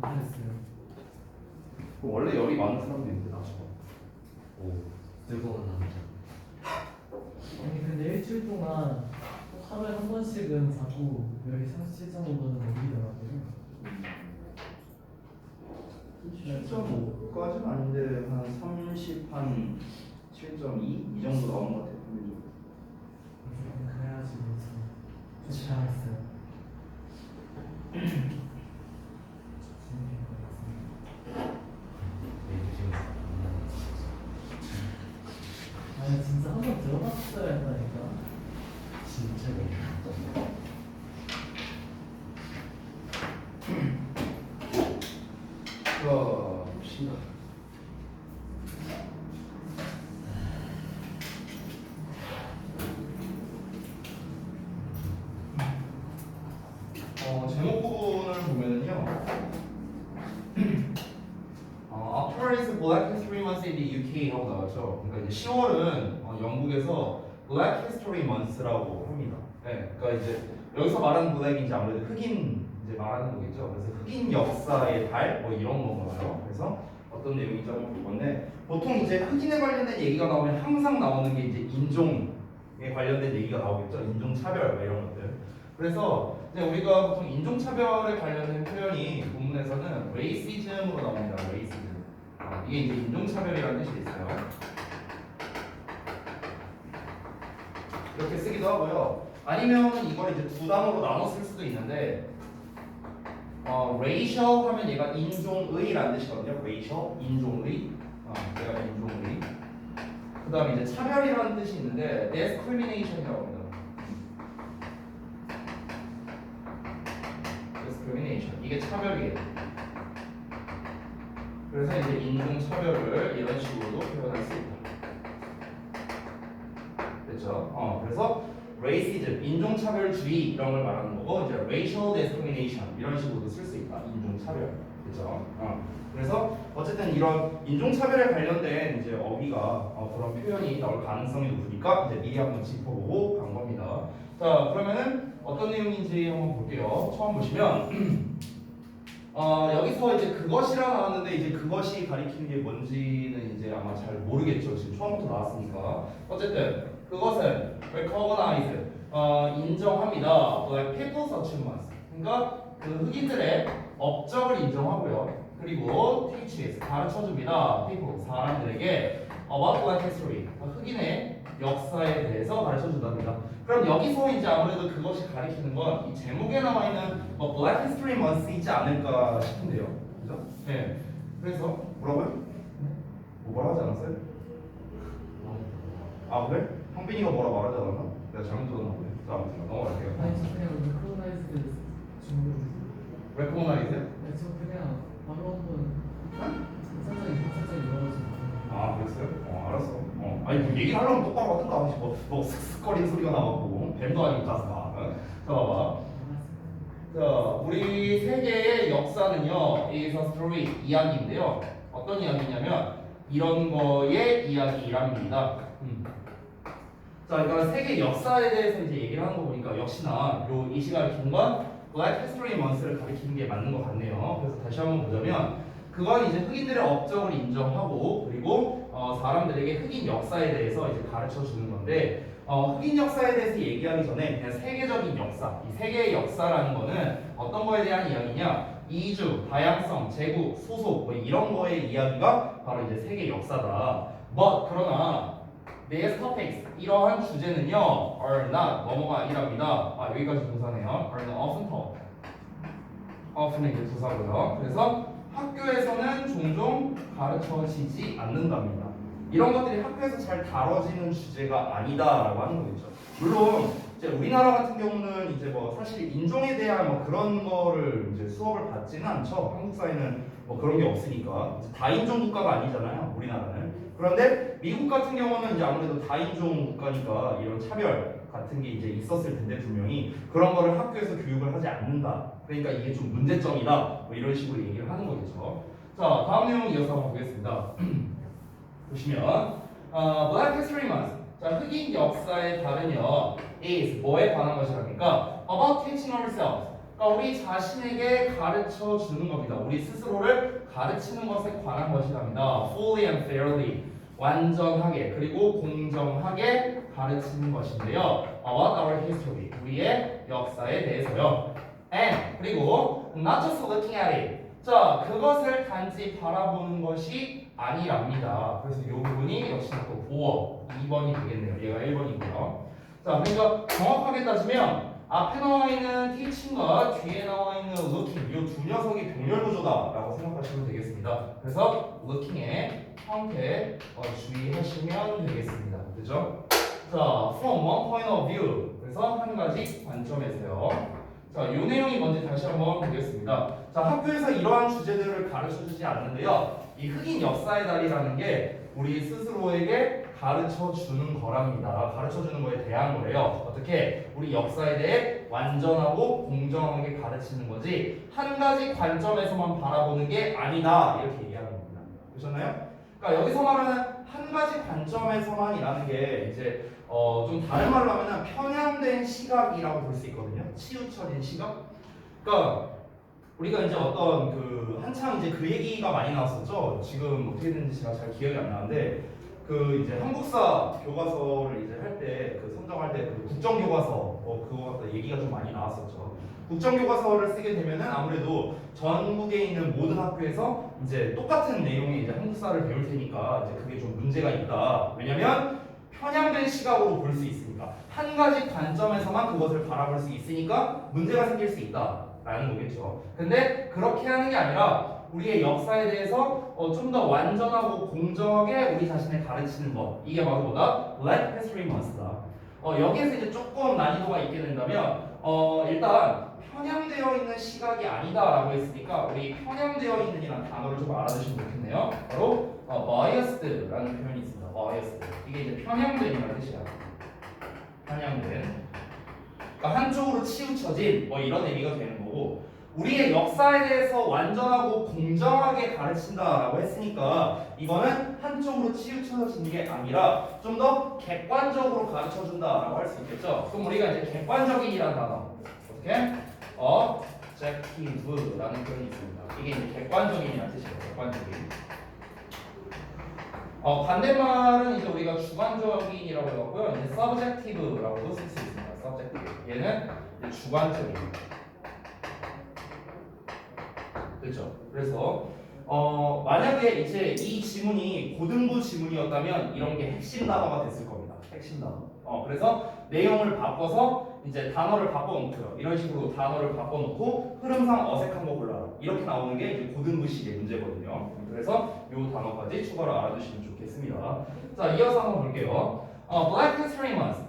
됐어요. 원래 열이 많은 사람도 있는데 나죠. 오, 뜨거운 남자. 아니 근데 일주일 동안 꼭 하루에 한 번씩은 자고 열이 37.5도는 넘기더라고요. 7.5까지는 아닌데 한 30, 한 7.2? 이 정도 나오는 것 같아요. 평균적으로. 그래가지고 좀 좋지 않았어요. 아니 진짜 한 번 들어봤어야 했다니까. 진짜 괜찮다. 자, 봅시다. 제목 부분을 보면은요. October is Black History Month in the UK 하고 나왔죠. 그러니까 이제 10월은 영국에서 Black History Month라고 합니다. 네, 그러니까 이제 여기서 말하는 블랙이 이제 아무래도 흑인 이제 말하는 거겠죠. 그래서 흑인 역사의 달 뭐 이런 건가요. 그래서 어떤 내용인지 한번 볼 건데 보통 이제 흑인에 관련된 얘기가 나오면 항상 나오는 게 이제 인종에 관련된 얘기가 나오겠죠. 인종 차별 뭐 이런 것들. 그래서 이제 우리가 보통 인종 차별에 관련된 표현이 본문에서는 racism으로 나옵니다. racism. 이게 이제 인종 차별이라는 뜻이 있어요. 이렇게 쓰기도 하고요. 아니면 이걸 이제 두 단어로 나눠 쓸 수도 있는데 racial 하면 얘가 인종의라는 뜻이거든요. racial, 인종의. 얘가 인종의. 그 다음에 이제 차별이라는 뜻이 있는데 discrimination이라고 합니다. discrimination. 이게 차별이에요. 그래서 이제 인종 차별을 이런 식으로도 표현할 수 있다. 됐죠? 그래서 racism, 인종차별주의 이런 걸 말하는 거고 이제 racial discrimination 이런 식으로도 쓸 수 있다. 인종차별. 그렇죠? 그래서 어쨌든 이런 인종차별에 관련된 이제 어휘가 그런 표현이 나올 가능성이 높으니까 이제 미리 한번 짚어보고 간 겁니다. 자, 그러면은 어떤 내용인지 한번 볼게요. 처음 보시면 여기서 이제 그것이라 나왔는데 이제 그것이 가리키는 게 뭔지는 이제 아마 잘 모르겠죠. 지금 처음부터 나왔으니까. 어쨌든 그것은 recognize 인정합니다. Black people's achievements. 그러니까 그 흑인들의 업적을 인정하고요. 그리고 teaches 가르쳐줍니다. people 사람들에게 about black history 흑인의 역사에 대해서 가르쳐준답니다. 그럼 여기서 이제 아무래도 그것이 가리키는 건 이 제목에 나와 있는 Black History Month이지 않을까 싶은데요. 그죠? 네. 그래서 뭐라고요? 뭐 하지 않았어요? 아 그래? 형빈이가 뭐라 말하지 않았나? 내가 잘못 들었나 보네. 자, 아무튼 넘어갈게요. 아니 저 그냥 recognize 중국. Recognize? 네, 저 그냥 바로 한번 살짝 읽어가지고. 아 그랬어요? 알았어. 아니 뭐 얘기를 하려면 똑바로 하든가. 뭐 슥슥거리는 소리가 나갖고 뱀도 아니고 가스가. 자 봐봐. 자 우리 세계의 역사는요 is a story 이야기인데요. 어떤 이야기냐면 이런 거의 이야기랍니다. 자 그러니까 세계 역사에 대해서 이제 얘기를 하는 거 보니까 역시나 이 시간에 긴 건 Black History Month를 가리키는 게 맞는 것 같네요. 그래서 다시 한번 보자면 그건 이제 흑인들의 업적을 인정하고 그리고 사람들에게 흑인 역사에 대해서 이제 가르쳐 주는 건데 흑인 역사에 대해서 얘기하기 전에 그냥 세계적인 역사, 이 세계의 역사라는 거는 어떤 거에 대한 이야기냐? 이주, 다양성, 제국, 소속 뭐 이런 거의 이야기가 바로 이제 세계 역사다. 그러나 these topics 이러한 주제는요 are not 뭐뭐가 아니랍니다. 여기까지 동사네요. are not often taught. often은 이제 부사고요. 그래서 학교에서는 종종 가르쳐지지 않는답니다. 이런 것들이 학교에서 잘 다뤄지는 주제가 아니다라고 하는 거겠죠. 물론 이제 우리나라 같은 경우는 이제 뭐 사실 인종에 대한 뭐 그런 거를 이제 수업을 받지는 않죠. 한국 사회는 뭐 그런 게 없으니까 다인종 국가가 아니잖아요. 우리나라는. 그런데 미국 같은 경우는 이제 아무래도 다인종 국가니까 이런 차별 같은 게 이제 있었을 텐데 분명히 그런 거를 학교에서 교육을 하지 않는다. 그러니까 이게 좀 문제점이다. 뭐 이런 식으로 얘기를 하는 거겠죠. 자, 다음 내용 이어서 한번 보겠습니다. 보시면 Black History Month. 자, 흑인 역사의 달은요 is 뭐에 관한 것이랍니까? About teaching ourselves. 그러니까 우리 자신에게 가르쳐 주는 겁니다. 우리 스스로를 가르치는 것에 관한 것이랍니다. Fully and fairly. 완전하게 그리고 공정하게 가르치는 것인데요. About our history. 우리의 역사에 대해서요. And 그리고 not just looking at it. 자, 그것을 단지 바라보는 것이 아니랍니다. 그래서 이 부분이 역시나 또 보어 2번이 되겠네요. 얘가 1번이고요. 자, 그러니까 정확하게 따지면 앞에 나와 있는 teaching과 뒤에 나와 있는 looking 이 두 녀석이 병렬구조다라고 생각하시면 되겠습니다. 그래서 looking의 형태 주의하시면 되겠습니다. 그죠? 자, from one point of view. 그래서 한 가지 관점에서요. 자, 이 내용이 뭔지 다시 한번 보겠습니다. 자, 학교에서 이러한 주제들을 가르쳐주지 않는데요. 이 흑인 역사의 달이라는 게 우리 스스로에게 가르쳐주는 거랍니다. 가르쳐주는 거에 대한 거래요. 어떻게? 우리 역사에 대해 완전하고 공정하게 가르치는 거지 한 가지 관점에서만 바라보는 게 아니다. 이렇게 얘기하는 겁니다. 보셨나요? 그러니까 여기서 말하는 한 가지 관점에서만이라는 게 이제 좀 다른 말로 하면 편향된 시각이라고 볼 수 있거든요. 치우쳐진 시각. 그러니까 우리가 이제 어떤 한참 이제 그 얘기가 많이 나왔었죠. 지금 어떻게 됐는지 제가 잘 기억이 안 나는데 이제 한국사 교과서를 이제 할 때 선정할 때 국정교과서 그거 갖다 얘기가 좀 많이 나왔었죠. 국정교과서를 쓰게 되면은 아무래도 전국에 있는 모든 학교에서 이제 똑같은 내용의 이제 한국사를 배울 테니까 이제 그게 좀 문제가 있다. 왜냐면 편향된 시각으로 볼 수 있으니까 한 가지 관점에서만 그것을 바라볼 수 있으니까 문제가 생길 수 있다라는 거겠죠. 근데 그렇게 하는 게 아니라 우리의 역사에 대해서 좀 더 완전하고 공정하게 우리 자신을 가르치는 것 이게 바로 뭐다? Black History Month다. 여기에서 이제 조금 난이도가 있게 된다면 일단 편향되어 있는 시각이 아니다라고 했으니까 우리 편향되어 있는이라는 단어를 좀 알아두시면 좋겠네요. 바로 biased라는 표현이 있습니다. biased. 이게 이제 편향된이라는 뜻이야. 편향된. 그러니까 한쪽으로 치우쳐진 이런 의미가 되는 거고 우리의 역사에 대해서 완전하고 공정하게 가르친다라고 했으니까 이거는 한쪽으로 치우쳐진 게 아니라 좀 더 객관적으로 가르쳐준다라고 할 수 있겠죠. 그럼 우리가 이제 객관적인이라는 단어 어떻게? objective라는 표현이 있습니다. 이게 이제 객관적인이라는 뜻이에요. 객관적인. 반대말은 이제 우리가 주관적인이라고 해갖고요. 이제 subjective라고도 쓸 수 있습니다. subjective. 얘는 이제 주관적인. 그렇죠. 그래서 만약에 이제 이 지문이 고등부 지문이었다면 이런 게 핵심 단어가 됐을 겁니다. 핵심 단어. 그래서 내용을 바꿔서 이제 단어를 바꿔놓고요. 이런 식으로 단어를 바꿔놓고 흐름상 어색한 거 골라라. 이렇게 나오는 게 이제 고등부식의 문제거든요. 그래서 이 단어까지 추가로 알아두시면 좋겠습니다. 자, 이어서 한번 볼게요. Black History Month.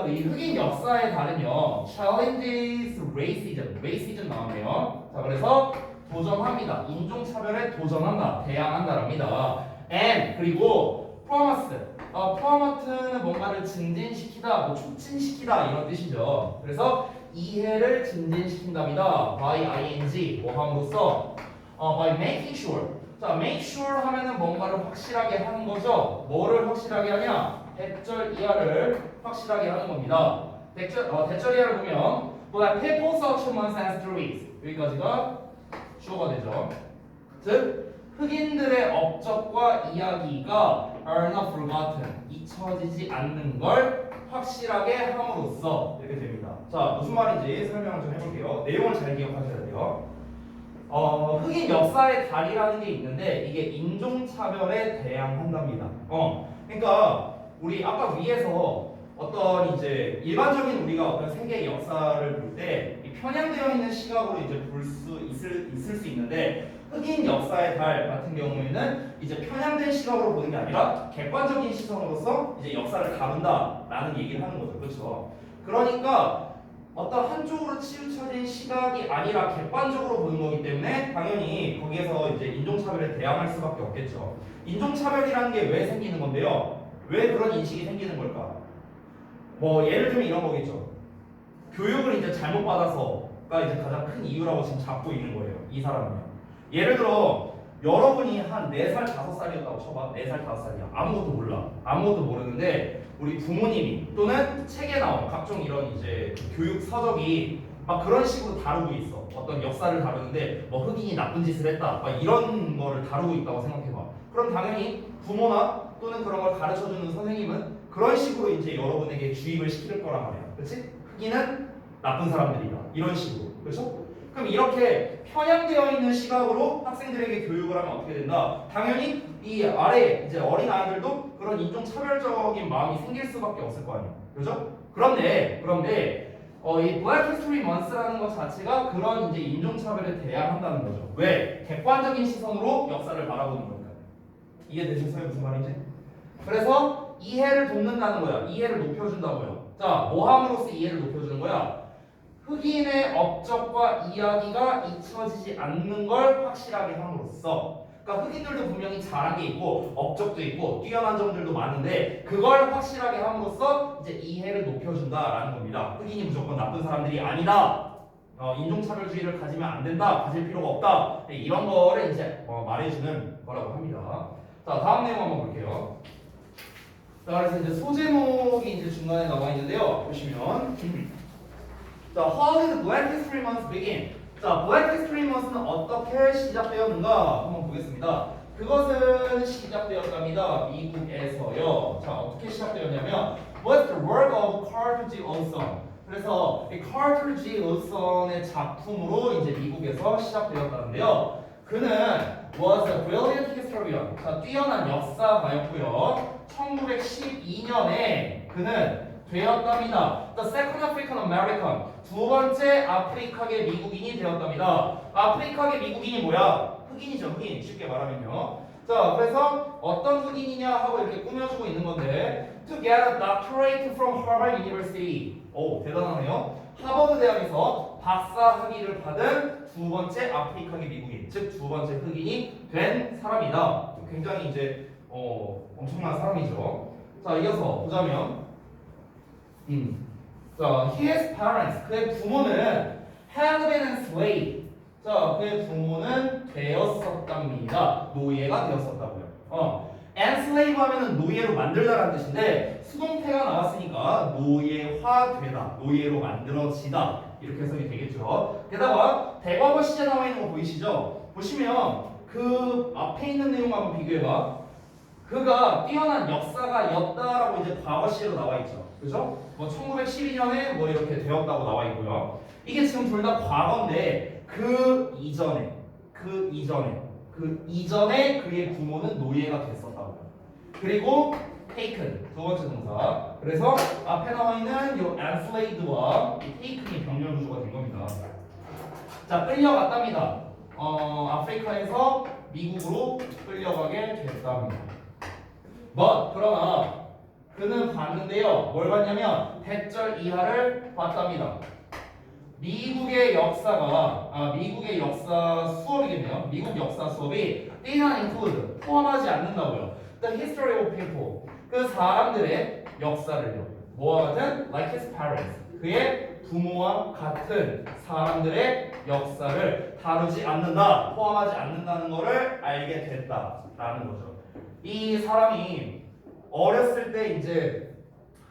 이 흑인 역사의 달은요. Challenges Racism. Racism 나왔네요. 자, 그래서 도전합니다. 인종차별에 도전한다. 대항한다랍니다. And 그리고 promise. promote는 뭔가를 증진시키다, 촉진시키다 이런 뜻이죠. 그래서 이해를 증진시킨답니다. by ing 함으로써 by making sure. 자, make sure 하면은 뭔가를 확실하게 하는 거죠. 뭐를 확실하게 하냐? 대절 이하를 확실하게 하는 겁니다. 대절 이하를 보면 that people such among ancestries 여기까지가 주어가 되죠. 즉 흑인들의 업적과 이야기가 are not forgotten 잊혀지지 않는 걸 확실하게 함으로써 이렇게 됩니다. 자, 무슨 말인지 설명을 좀 해볼게요. 내용을 잘 기억하셔야 돼요. 흑인 역사의 달이라는 게 있는데 이게 인종차별에 대항한답니다. 그러니까 우리 아까 위에서 어떤 이제 일반적인 우리가 어떤 세계의 역사를 볼 때 편향되어 있는 시각으로 이제 볼 수 있을 수 있는데 흑인 역사의 달 같은 경우에는 이제 편향된 시각으로 보는 게 아니라 객관적인 시선으로서 이제 역사를 다룬다라는 얘기를 하는 거죠, 그렇죠? 그러니까 어떤 한쪽으로 치우쳐진 시각이 아니라 객관적으로 보는 거기 때문에 당연히 거기에서 이제 인종차별에 대항할 수밖에 없겠죠. 인종차별이라는 게 왜 생기는 건데요? 왜 그런 인식이 생기는 걸까? 예를 들면 이런 거겠죠. 교육을 이제 잘못 받아서가 이제 가장 큰 이유라고 지금 잡고 있는 거예요. 이 사람은요. 예를 들어 여러분이 한 4살, 5살이었다고 쳐봐. 4살, 5살이야. 아무것도 몰라. 아무것도 모르는데 우리 부모님이 또는 책에 나온 각종 이런 이제 교육 서적이 막 그런 식으로 다루고 있어. 어떤 역사를 다루는데 뭐 흑인이 나쁜 짓을 했다. 막 이런 거를 다루고 있다고 생각해봐. 그럼 당연히 부모나 또는 그런 걸 가르쳐주는 선생님은 그런 식으로 이제 여러분에게 주입을 시킬 거란 말이야. 그렇지? 흑인은 나쁜 사람들이다. 이런 식으로. 그렇죠? 그럼 이렇게 편향되어 있는 시각으로 학생들에게 교육을 하면 어떻게 된다? 당연히 이 아래 이제 어린 아이들도 그런 인종 차별적인 마음이 생길 수밖에 없을 거 아니야. 그렇죠? 그런데 이 Black History Month라는 것 자체가 그런 이제 인종 차별에 대항한다는 거죠. 왜? 객관적인 시선으로 역사를 바라보는 거니까. 이해되셨어요? 무슨 말인지? 그래서 이해를 돕는다는 거야. 이해를 높여준다고요. 자, 뭐 함으로써 이해를 높여주는 거야? 흑인의 업적과 이야기가 잊혀지지 않는 걸 확실하게 함으로써. 그러니까 흑인들도 분명히 잘한 게 있고 업적도 있고 뛰어난 점들도 많은데 그걸 확실하게 함으로써 이제 이해를 높여준다라는 겁니다. 흑인이 무조건 나쁜 사람들이 아니다. 인종차별주의를 가지면 안 된다. 가질 필요가 없다. 이런 거를 이제 말해주는 거라고 합니다. 자, 다음 내용 한번 볼게요. 자, 그래서 이제 소제목이 이제 중간에 나와 있는데요. 보시면 자, how did Black History Month begin? 자, Black History Month는 어떻게 시작되었는가 한번 보겠습니다. 그것은 시작되었답니다. 미국에서요. 자, 어떻게 시작되었냐면 was the work of Carter G. Woodson. 그래서 이 Carter G. Woodson의 작품으로 이제 미국에서 시작되었다는데요. 그는 was a brilliant historian. 자, 뛰어난 역사가였고요. 1912년에 그는 되었답니다. The second African American. 두 번째 아프리카계 미국인이 되었답니다. 아프리카계 미국인이 뭐야? 흑인이죠, 흑인. 쉽게 말하면요. 자, 그래서 어떤 흑인이냐 하고 이렇게 꾸며주고 있는 건데 to get a doctorate from Harvard University. 오, 대단하네요. 하버드 대학에서 박사 학위를 받은 두 번째 아프리카계 미국인, 즉 두 번째 흑인이 된 사람이다. 굉장히 이제 엄청난 사람이죠. 자, 이어서 보자면 자, his parents, 그의 부모는 had been enslaved. 자, 그의 부모는 되었었답니다. 노예가 되었었다고요. enslave 하면은 노예로 만들다라는 뜻인데 수동태가 나왔으니까 노예화되다, 노예로 만들어지다 이렇게 해석이 되겠죠. 게다가 대과거 시제 나와 있는 거 보이시죠? 보시면 그 앞에 있는 내용 한번 비교해봐. 그가 뛰어난 역사가였다라고 이제 과거 시제로 나와 있죠. 그죠? 뭐 1912년에 뭐 이렇게 되었다고 나와 있고요. 이게 지금 둘 다 과거인데 그 이전에 그의 부모는 노예가 됐었다고요. 그리고 taken 두 번째 동사. 그래서 앞에 나와 있는 이 enslaved와 이 taken이 병렬 구조가 된 겁니다. 자, 끌려갔답니다. 아프리카에서 미국으로 끌려가게 됐답니다. 그러나 그는 봤는데요. 뭘 봤냐면 대절 이하를 봤답니다. 미국의 역사 수업이겠네요. 미국 역사 수업이 did not include 포함하지 않는다고요. The history of people 그 사람들의 역사를요. 뭐와 같은 like his parents 그의 부모와 같은 사람들의 역사를 다루지 않는다, 포함하지 않는다는 것을 알게 됐다라는 거죠. 이 사람이 어렸을 때 이제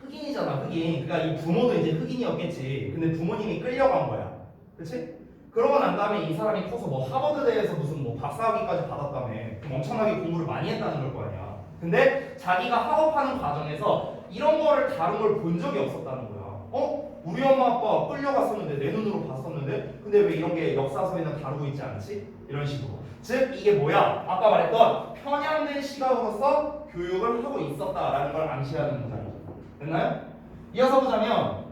흑인이잖아, 흑인. 그러니까 이 부모도 이제 흑인이었겠지. 근데 부모님이 끌려간 거야. 그치? 그러고 난 다음에 이 사람이 커서 뭐 하버드대에서 무슨 뭐 박사학위까지 받았다며. 그럼 엄청나게 공부를 많이 했다는 걸 거 아니야. 근데 자기가 학업하는 과정에서 이런 거를 다룬 걸 본 적이 없었다는 거야. 우리 엄마 아빠 끌려갔었는데 내 눈으로 봤었는데 근데 왜 이런 게 역사서에는 다루고 있지 않지? 이런 식으로. 즉 이게 뭐야? 아까 말했던 편향된 시각으로서 교육을 하고 있었다라는 걸 암시하는 문장이죠. 됐나요? 이어서 보자면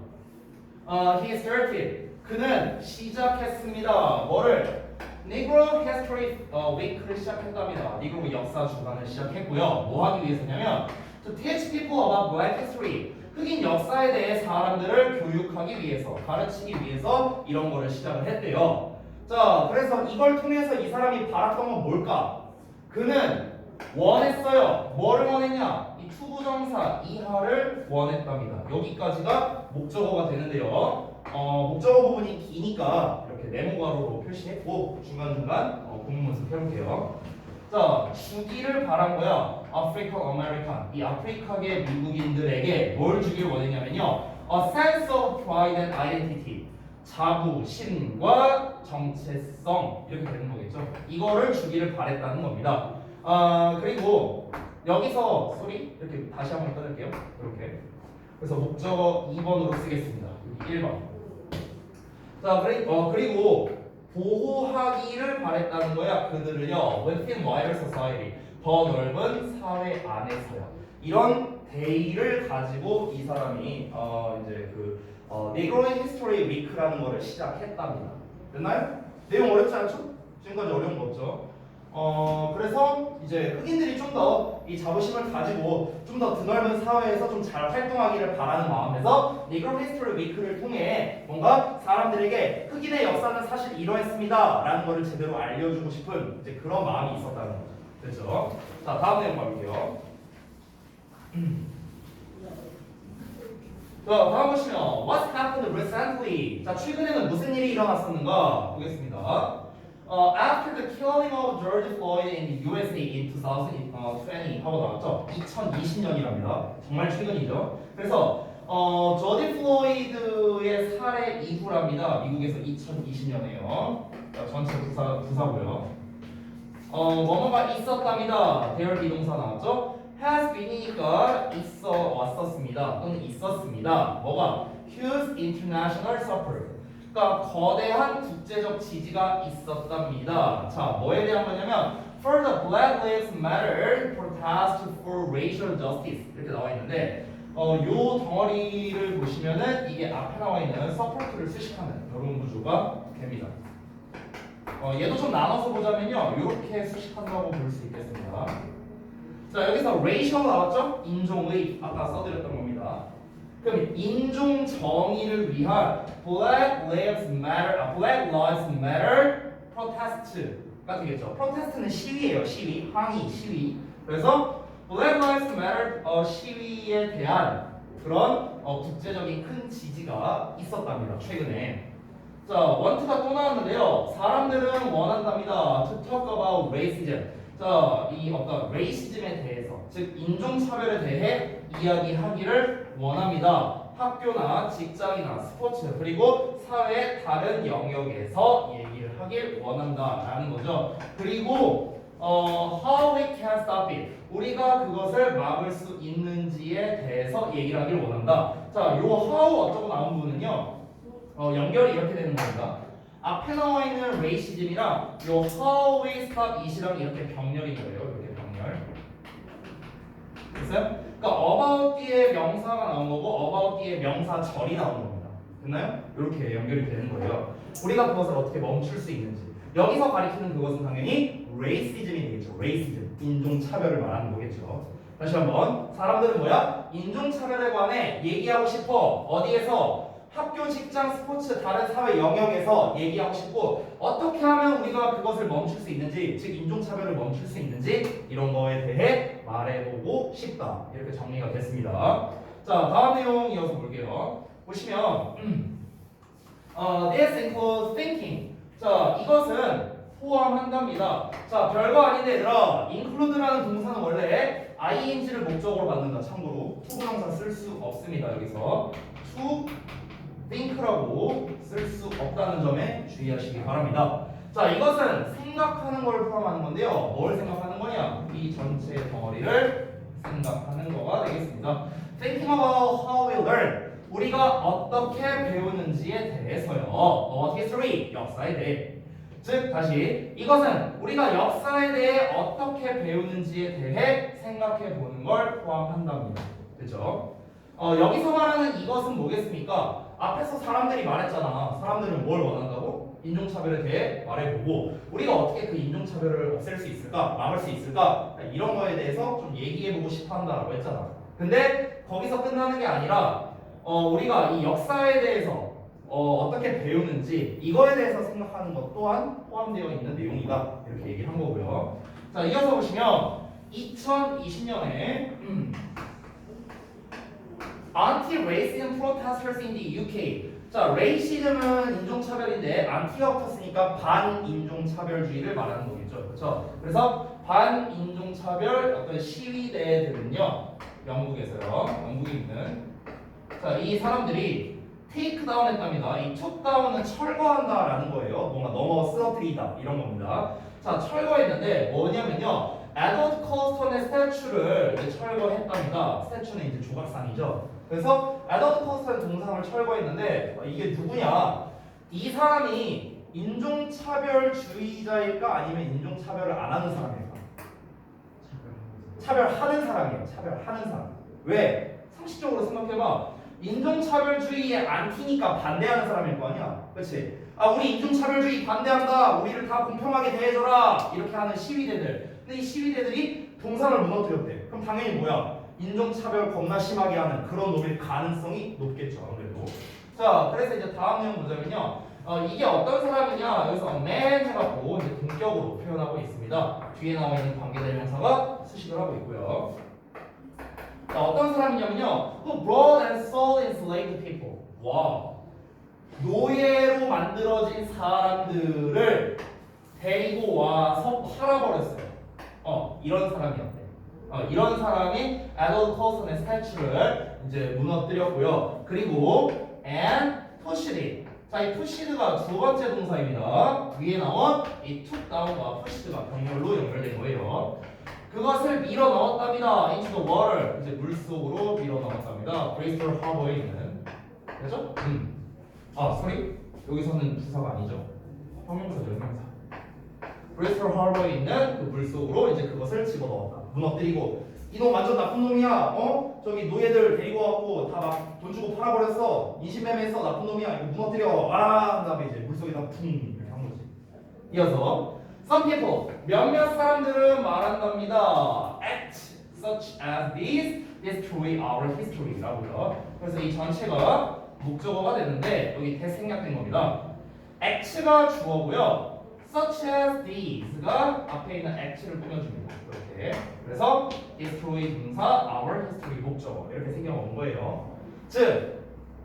he started 그는 시작했습니다. 뭐를? Negro History Week를 시작했답니다. 니그로 역사 주간을 시작했고요. 뭐 하기 위해서냐면 to teach people about Black history 흑인 역사에 대해 사람들을 교육하기 위해서, 가르치기 위해서 이런 거를 시작을 했대요. 자, 그래서 이걸 통해서 이 사람이 바랐던 건 뭘까? 그는 원했어요. 뭐를 원했냐? 이 투부정사 이하를 원했답니다. 여기까지가 목적어가 되는데요. 목적어 부분이 기니까 이렇게 네모가로로 표시했고 중간중간 구문 문습 해볼게요. 자, 주기를 바란 거야. African American. 이 아프리카계 미국인들에게 뭘 주길 원했냐면요. A sense of pride and identity. 자부심과 정체성 이렇게 되는 거겠죠. 이거를 주기를 바랬다는 겁니다. 그리고 여기서 소리 이렇게 다시 한번 끊을게요. 이렇게. 그래서 목적어 2번으로 쓰겠습니다. 여기 1번. 자, 그리고 보호하기를 바랬다는 거야. 그들을요. within wider society. 더 넓은 사회 안에서요. 이런 데이를 가지고 이 사람이 이제 그 Negro History Week라는 거를 시작했답니다. 됐나요? 내용 어렵지 않죠? 지금까지 어려운 거 없죠? 그래서 이제 흑인들이 좀 더 이 자부심을 가지고 좀 더 드넓은 사회에서 좀 잘 활동하기를 바라는 마음에서 Negro History Week를 통해 뭔가 사람들에게 흑인의 역사는 사실 이러했습니다 라는 거를 제대로 알려주고 싶은 이제 그런 마음이 있었다는 거죠. 됐죠? 자, 다음 내용 봐볼게요. 자, 다음 보시면 What happened recently? 자, 최근에는 무슨 일이 일어났었는가 보겠습니다. After the killing of George Floyd in the USA in 2020 하고 나왔죠. 2020년이랍니다. 정말 최근이죠. 그래서 조지 플로이드의 살해 이후랍니다. 미국에서 2020년에요. 전체 부사고요. 뭐뭐가 있었답니다. 대열 비동사 나왔죠. has been이니까 있어 왔었습니다. 또는 있었습니다. 뭐가? huge international support. 그러니까 거대한 국제적 지지가 있었답니다. 자, 뭐에 대한 거냐면 for the Black Lives Matter protest for racial justice 이렇게 나와 있는데 요 덩어리를 보시면은 이게 앞에 나와 있는 support를 수식하는 이런 구조가 됩니다. 얘도 좀 나눠서 보자면요, 이렇게 수식한다고 볼 수 있겠습니다. 자, 여기서 racial 나왔죠? 인종의 아까 써드렸던 겁니다. 그럼 인종 정의를 위한 Black Lives Matter protest가 되겠죠. protest는 시위예요. 시위, 항의, 시위. 그래서 Black Lives Matter 시위에 대한 그런 국제적인 큰 지지가 있었답니다. 최근에. 자, want가 또 나왔는데요. 사람들은 원한답니다. To talk about racism. 자, 이 어떤 레이시즘에 대해서, 즉 인종차별에 대해 이야기하기를 원합니다. 학교나 직장이나 스포츠 그리고 사회의 다른 영역에서 얘기를 하길 원한다라는 거죠. 그리고 how we can stop it. 우리가 그것을 막을 수 있는지에 대해서 얘기를 하길 원한다. 자, 요 how 어쩌고 나온 부분은요. 연결이 이렇게 되는 겁니다. 앞에 나와 있는 레이시즘이랑 요 how we stop it이랑 이렇게 병렬인 거예요. 이렇게 병렬. 됐어요? 그러니까 about 뒤에 명사가 나온 거고 about 뒤에 명사절이 나온 겁니다. 됐나요? 이렇게 연결이 되는 거예요. 우리가 그것을 어떻게 멈출 수 있는지. 여기서 가리키는 그것은 당연히 racism이 되겠죠. racism. 인종차별을 말하는 거겠죠. 다시 한번. 사람들은 뭐야? 인종차별에 관해 얘기하고 싶어. 어디에서? 학교, 직장, 스포츠, 다른 사회 영역에서 얘기하고 싶고 어떻게 하면 우리가 그것을 멈출 수 있는지, 즉 인종차별을 멈출 수 있는지 이런 거에 대해 말해보고 싶다. 이렇게 정리가 됐습니다. 자, 다음 내용 이어서 볼게요. 보시면 this includes thinking. 자, 이것은 포함한답니다. 자, 별거 아닌데 얘들아, include라는 동사는 원래 ing를 목적으로 받는다. 참고로 투부정사 쓸 수 없습니다. 여기서 to think라고 쓸 수 없다는 점에 주의하시기 바랍니다. 자, 이것은 생각하는 걸 포함하는 건데요. 뭘 생각하는 거냐? 이 전체 덩어리를 생각하는 거가 되겠습니다. Thinking about how we learn. 우리가 어떻게 배우는지에 대해서요. history, 역사에 대해. 즉, 다시 이것은 우리가 역사에 대해 어떻게 배우는지에 대해 생각해 보는 걸 포함한답니다. 됐죠? 여기서 말하는 이것은 뭐겠습니까? 앞에서 사람들이 말했잖아. 사람들은 뭘 원한다고? 인종차별에 대해 말해보고 우리가 어떻게 그 인종차별을 없앨 수 있을까? 막을 수 있을까? 이런 거에 대해서 좀 얘기해보고 싶어한다라고 했잖아. 근데 거기서 끝나는 게 아니라 우리가 이 역사에 대해서 어떻게 배우는지 이거에 대해서 생각하는 것 또한 포함되어 있는 내용이다. 이렇게 얘기를 한 거고요. 자, 이어서 보시면 2020년에 Anti-racism protesters in the UK. 자, 레이시즘은 인종차별인데 안티가 붙었으니까 반인종차별주의를 말하는 거겠죠. 그렇죠? 그래서 반인종차별 어떤 시위대들은요. 영국에서요. 영국에 있는 자, 이 사람들이 take down 했답니다. 이 took down은 철거한다라는 거예요. 뭔가 넘어 쓰러뜨리다 이런 겁니다. 자, 철거했는데 뭐냐면요. adult custom의 스태츄를 이제 철거했답니다. 스태츄는 이제 조각상이죠. 그래서 adult custom의 동상을 철거했는데 이게 누구냐? 이 사람이 인종차별주의자일까 아니면 인종차별을 안 하는 사람일까? 차별하는 사람이에요. 차별하는 사람. 왜? 상식적으로 생각해봐. 인종차별주의에 안티니까 반대하는 사람일 거 아니야. 그렇지? 아, 우리 인종차별주의 반대한다. 우리를 다 공평하게 대해줘라. 이렇게 하는 시위대들. 근데 이 시위대들이 동상을 무너뜨렸대. 그럼 당연히 뭐야? 인종차별 겁나 심하게 하는 그런 놈일 가능성이 높겠죠. 아무래도. 자, 그래서 이제 다음 내용 보자면요. 이게 어떤 사람이냐? 여기서 man 해갖고 이제 동격으로 표현하고 있습니다. 뒤에 나와 있는 관계대명사가 수식을 하고 있고요. 자, 어떤 사람이냐면요. Who brought and sold enslaved people. 와, 노예로 만들어진 사람들을 데리고 와서 팔아버렸어요. 이런 사람이었대. 이런 사람이 adult custom의 스태츄를 이제 무너뜨렸고요. 그리고 and pushed it. 자, 이 pushed가 두 번째 동사입니다. 위에 나온 이 took down과 pushed가 병렬로 연결된 거예요. 그것을 밀어 넣었답니다. into the water. 이제 물 속으로 밀어 넣었답니다. 브리스톨 하버에 있는. 그죠? sorry. 여기서는 부사가 아니죠. 형용사죠, 형용사. 브리스톨 하버에 있는 그 물 속으로 이제 그것을 집어 넣었다. 무너뜨리고 이놈 완전 나쁜 놈이야. 저기 노예들 데리고 와갖고 다 막 돈 주고 팔아버렸어. 인신매매했어. 나쁜 놈이야. 이거 무너뜨려. 한 다음에 이제 물 속에다 쿵 이렇게 한 거지. 이어서 some people 몇몇 사람들은 말한답니다. act such as these destroy our history라고요. 그래서 이 전체가 목적어가 되는데 여기 대생략된 겁니다. act가 주어고요. such as these가 앞에 있는 act를 꾸며줍니다. 이렇게. 그래서 destroy 동사, our history 목적어 이렇게 생겨온 거예요. 즉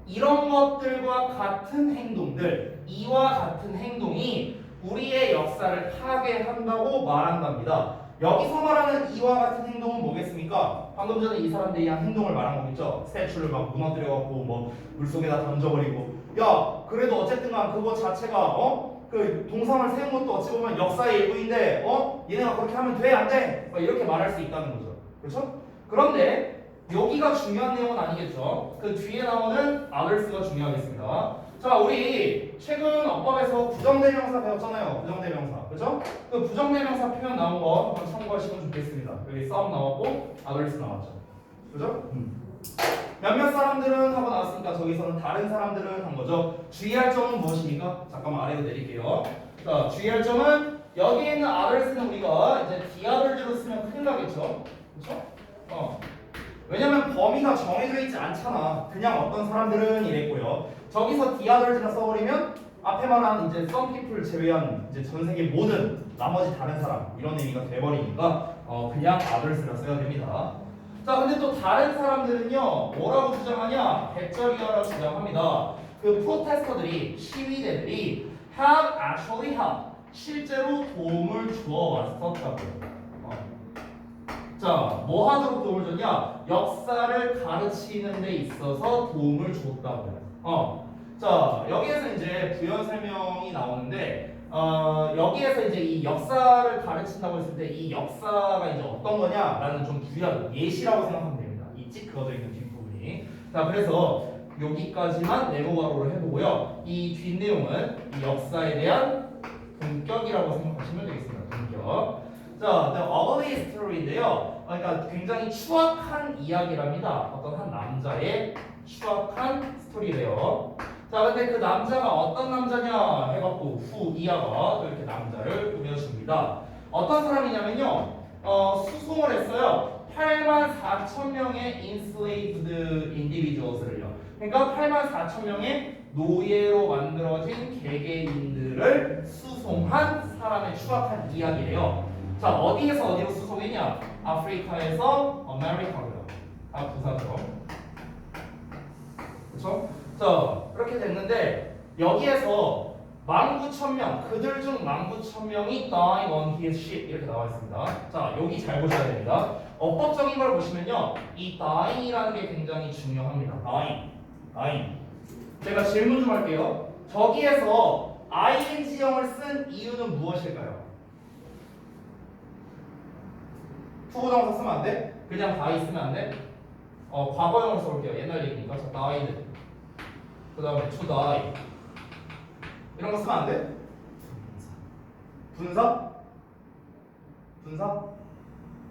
이런 것들과 같은 행동들, 이와 같은 행동이 우리의 역사를 파괴한다고 말한답니다. 여기서 말하는 이와 같은 행동은 뭐겠습니까? 방금 전에 이 사람들이 한 행동을 말한 거겠죠? 스태츄를 막 무너뜨려갖고 뭐 물속에다 던져버리고. 야, 그래도 어쨌든간 그거 자체가 그 동상을 세운 것도 어찌 보면 역사의 일부인데 얘네가 그렇게 하면 돼? 안 돼? 이렇게 말할 수 있다는 거죠. 그렇죠? 그런데 여기가 중요한 내용은 아니겠죠. 그 뒤에 나오는 others가 중요하겠습니다. 자, 우리 최근 어법에서 부정대명사 배웠잖아요. 부정대명사. 그죠? 그 부정대명사 표현 나온 거 한번 참고하시면 좋겠습니다. 여기 some 나왔고 others 나왔죠. 그죠? 몇몇 사람들은 하고 나왔으니까 저기서는 다른 사람들은 한 거죠. 주의할 점은 무엇입니까? 잠깐만 아래로 내릴게요. 자, 주의할 점은 여기 있는 others는 우리가 이제 the others로 쓰면 큰일 나겠죠. 그렇죠? 왜냐면 범위가 정해져 있지 않잖아. 그냥 어떤 사람들은 이랬고요. 저기서 the others라 써버리면 앞에 말한 이제 some people 제외한 이제 전 세계 모든 나머지 다른 사람 이런 의미가 돼버리니까 그냥 others라 써야 됩니다. 자, 근데 또 다른 사람들은요 뭐라고 주장하냐? 백절이어라고 주장합니다. 그 프로테스터들이, 시위대들이 have actually helped, 실제로 도움을 주어 왔었다고요. 자, 뭐 하도록 도움을 줬냐? 역사를 가르치는 데 있어서 도움을 줬다고요. 자, 여기에서 이제 부연 설명이 나오는데 여기에서 이제 이 역사를 가르친다고 했을 때 이 역사가 이제 어떤 거냐라는 좀 부연 예시라고 생각하면 됩니다. 이 찍 그어져 있는 뒷부분이. 자, 그래서 여기까지만 네모가로로 해보고요. 이 뒷내용은 이 역사에 대한 본격이라고 생각하시면 되겠습니다. 본격. 자, the ugly story인데요. 그러니까 굉장히 추악한 이야기랍니다. 어떤 한 남자의 추악한 스토리래요. 자, 근데 그 남자가 어떤 남자냐 해갖고 이하가 또 이렇게 남자를 꾸며줍니다. 어떤 사람이냐면요, 수송을 했어요. 84,000명의 enslaved individuals를요. 그러니까 84,000명의 노예로 만들어진 개개인들을 수송한 사람의 추악한 이야기래요. 자, 어디에서 어디로 수송했냐? 아프리카에서 아메리카로요. 아, 부사죠. 그렇죠? 자, 그렇게 됐는데 여기에서 19,000명, 그들 중 19,000명이 dying on his ship 이렇게 나와 있습니다. 자, 여기 잘 보셔야 됩니다. 어법적인 걸 보시면요, 이 dying이라는 게 굉장히 중요합니다. dying. 제가 질문 좀 할게요. 저기에서 ing형을 쓴 이유는 무엇일까요? 투부정사 쓰면 안 돼? 그냥 다 있으면 안 돼? 과거형을 써볼게요. 옛날 얘기니까. 자, died. 그 다음에 to die. 이런 거 쓰면 안 돼? 분사? 분사?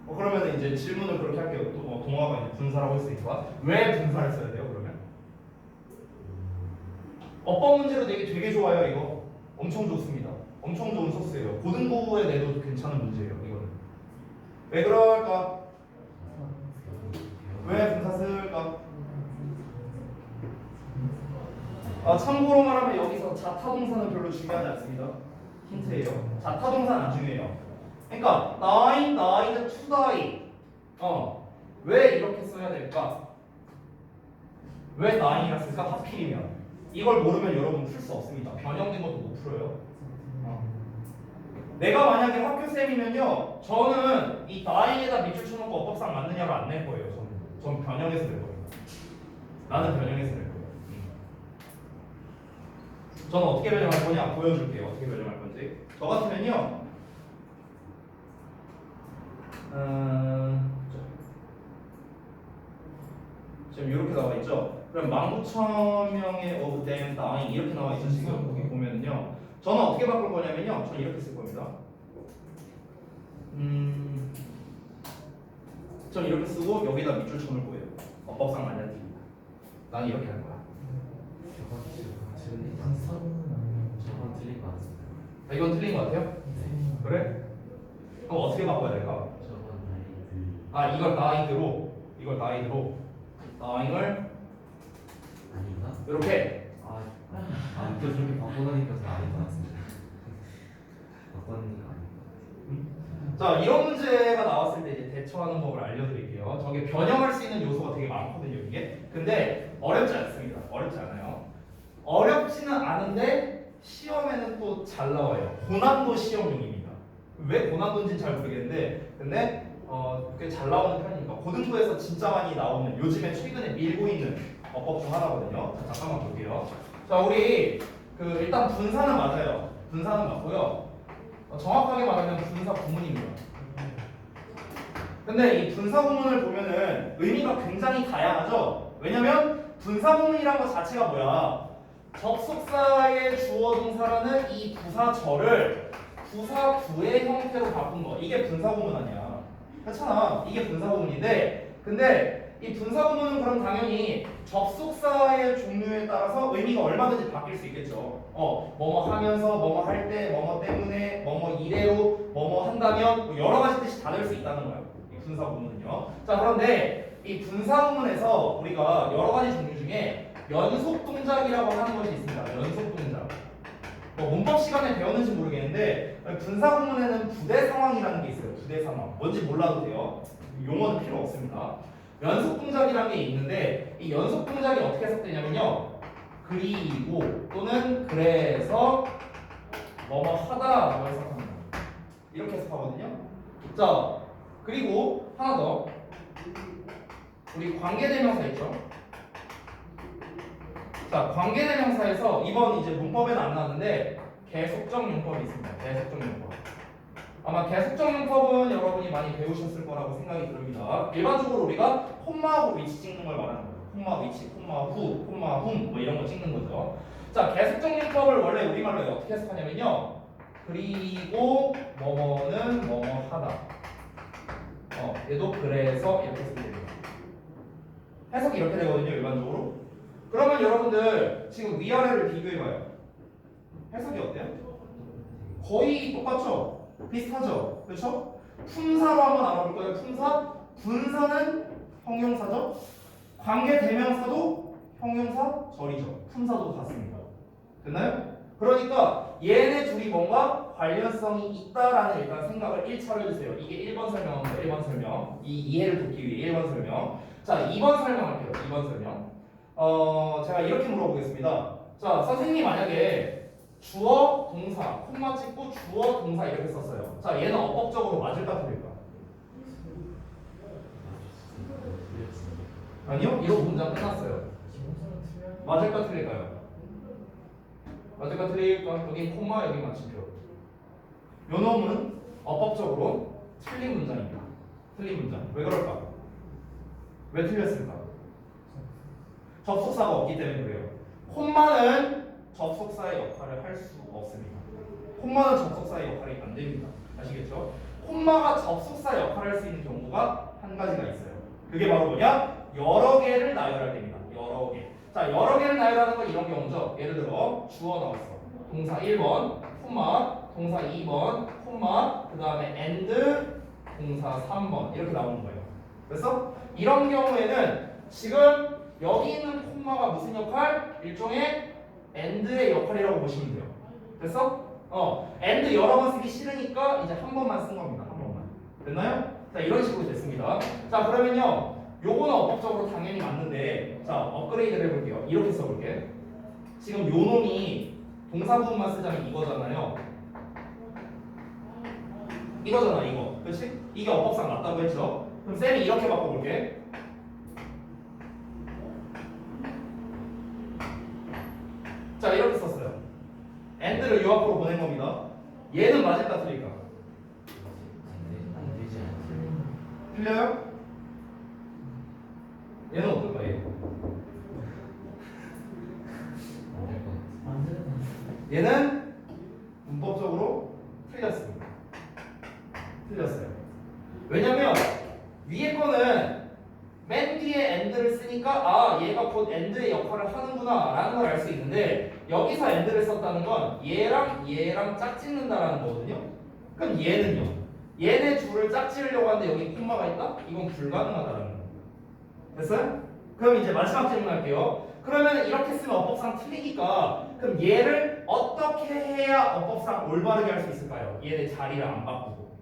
그러면 이제 질문을 그렇게 할게요. 또 동화가 이제 분사라고 했으니까 왜 분사를 써야 돼요? 그러면 어법 문제로 되게 좋아요. 이거 엄청 좋습니다. 엄청 좋은 소스예요. 고등부에 내도 괜찮은 문제예요. 이거는 왜 그럴까? 왜 분사 쓸까? 참고로 말하면 여기서 자타동사는 별로 중요하지 않습니다. 힌트예요. 자타동사는 안 중요해요. 그러니까 nine, died, to die. 왜 이렇게 써야 될까? 왜 nine이라 쓸까? 하필이면 이걸 모르면 여러분 풀 수 없습니다. 변형된 것도 못 풀어요. 내가 만약에 학교쌤이면요, 저는 이 die에다 밑줄 쳐놓고 어법상 맞느냐를 안 낼 거예요. 저는 변형해서 낼 거예요. 나는 변형해서 낼 거예요. 저는 어떻게 변형할 거냐 보여줄게요. 어떻게 변형할 건지. 저 같으면요. 지금 이렇게 나와 있죠. 그럼 19,000명의 of them dying 이렇게 나와 있죠. 지금 여기 보면은요. 저는 어떻게 바꿀 거냐면요. 저는 이렇게 쓸 겁니다. 저는 이렇게 쓰고 여기다 밑줄 쳐놓을 거예요. 어법상 맞냐 틀리냐. 나는 이렇게 할 거야. 저건 틀린 거 분사는 아니에요. 저건 틀린 거 같습니다. 이건 틀린 거 같아요? 그래? 그럼 어떻게 바꿔야 될까? 저건 아니 이걸 다이드로 다잉을 아닌가? 이렇게 또 저렇게 바꿔놓으니까 더 아닌 것 같습니다. 바꿔놓으니까 아닌 것 같아요. 자, 이런 문제가 나왔을 때 이제 대처하는 법을 알려드릴게요. 저게 변형할 수 있는 요소가 되게 많거든요, 이게. 근데 어렵지 않습니다. 어렵지 않아요. 어렵지는 않은데 시험에는 또 잘 나와요. 고난도 시험용입니다. 왜 고난도인지는 잘 모르겠는데, 근데 꽤 잘 나오는 편이니까 고등부에서 진짜 많이 나오는 요즘에 최근에 밀고 있는 어법 중 하나거든요. 자, 잠깐만 볼게요. 자, 우리 일단 분사는 맞아요. 분사는 맞고요. 정확하게 말하면 분사 구문입니다. 근데 이 분사 구문을 보면은 의미가 굉장히 다양하죠. 왜냐면 분사 구문이란 것 자체가 뭐야? 접속사의 주어 동사라는 이 부사절을 부사구의 형태로 바꾼 거. 이게 분사 구문 아니야. 그렇잖아. 이게 분사 구문인데, 근데 이 분사 구문은 그럼 당연히 접속사의 종류에 따라서 의미가 얼마든지 바뀔 수 있겠죠. 뭐뭐 하면서, 뭐뭐 할 때, 뭐뭐 때문에, 뭐뭐 이래로, 뭐뭐 한다면 뭐 여러 가지 뜻이 다 될 수 있다는 거예요. 이 분사 구문은요. 자, 그런데 이 분사 구문에서 우리가 여러 가지 종류 중에 연속 동작이라고 하는 것이 있습니다. 연속 동작. 문법 시간에 배웠는지 모르겠는데 분사 구문에는 부대 상황이라는 게 있어요. 부대 상황. 뭔지 몰라도 돼요. 용어는 필요 없습니다. 연속 동작이라는 게 있는데 이 연속 동작이 어떻게 해석되냐면요. 그리고 또는 그래서 뭐뭐 하다라고 해석합니다. 이렇게 해석하거든요. 자, 그리고 하나 더. 우리 관계대명사 있죠? 자, 관계대명사에서 이번 이제 문법에는 안 나왔는데 계속적 용법이 있습니다. 계속적 용법. 아마 계속적 용법은 여러분이 많이 배우셨을 거라고 생각이 듭니다. 일반적으로 우리가 콤마하고 위치 찍는 걸 말하는 거예요. 콤마 위치, 콤마 후, 콤마 훔, 뭐 이런 거 찍는 거죠. 자, 계속적 용법을 원래 우리말로 어떻게 해석하냐면요. 그리고 뭐뭐는 뭐뭐 하다. 얘도 그래서 이렇게 쓰게 됩니다. 해석이 이렇게 되거든요, 일반적으로. 그러면 여러분들 지금 위아래를 비교해봐요. 해석이 어때요? 거의 똑같죠? 비슷하죠? 그렇죠? 품사로 한번 알아볼 거예요. 품사, 분사는 형용사죠? 관계대명사도 형용사, 절이죠. 품사도 같습니다. 됐나요? 그러니까 얘네 둘이 뭔가 관련성이 있다라는 일단 생각을 1차로 해주세요. 이게 1번 설명입니다. 1번 설명. 이 이해를 돕기 위해 1번 설명. 자, 2번 설명할게요. 2번 설명. 제가 이렇게 물어보겠습니다. 자, 선생님이 만약에 주어, 동사, 콤마 찍고 주어, 동사 이렇게 썼어요. 자, 얘는 어법적으로 맞을까 틀릴까? 아니요? 이러고 문장 끝났어요. 맞을까 틀릴까요? 어디가 틀릴까? 여기 콤마 여기 마침표. 요 놈은 어법적으로 틀린 문장입니다. 틀린 문장. 왜 그럴까? 왜 틀렸을까? 접속사가 없기 때문에 그래요. 콤마는 접속사의 역할을 할 수 없습니다. 콤마는 접속사의 역할이 안 됩니다. 아시겠죠? 콤마가 접속사 역할을 할 수 있는 경우가 한 가지가 있어요. 그게 바로 뭐냐? 여러 개를 나열할 때입니다. 여러 개. 자, 여러 개를 나열하는 건 이런 경우죠. 예를 들어 주어 나왔어. 동사 1번, 콤마, 동사 2번, 콤마, 그 다음에 and, 동사 3번 이렇게 나오는 거예요. 그래서 이런 경우에는 지금 여기 있는 콤마가 무슨 역할? 일종의 and의 역할이라고 보시면 돼요. 됐어? and 여러 번 쓰기 싫으니까 이제 한 번만 쓴 겁니다. 한 번만. 됐나요? 자, 이런 식으로 됐습니다. 자, 그러면요. 요거는 어법적으로 당연히 맞는데, 자, 업그레이드를 해볼게요. 이렇게 써볼게. 지금 요 놈이 동사 부분만 쓰자면 이거잖아요. 이거잖아, 이거. 그렇지? 이게 어법상 맞다고 했죠? 그럼 쌤이 이렇게 바꿔볼게. 자, 이렇게 썼어요. and를 요 앞으로 보낸 겁니다. 얘는 맞을까 틀릴까? 안 되지 않아요? 틀려요? 얘는 어떨까? 얘? 안될 것 같아. 안 되는 거 얘는 문법적으로 틀렸습니다. 틀렸어요. 왜냐면 위에 거는 맨 뒤에 and를 쓰니까 아 얘가 곧 and의 역할을 하는구나 라는 걸 알 수 있는데 여기서 and를 썼다는 건 얘랑 얘랑 짝짓는다라는 거거든요. 그럼 얘는요? 얘네 둘을 짝지으려고 하는데 여기 콤마가 있다? 이건 불가능하다라는 거. 됐어요? 그럼 이제 마지막 질문 할게요. 그러면 이렇게 쓰면 어법상 틀리니까 그럼 얘를 어떻게 해야 어법상 올바르게 할 수 있을까요? 얘네 자리를 안 바꾸고.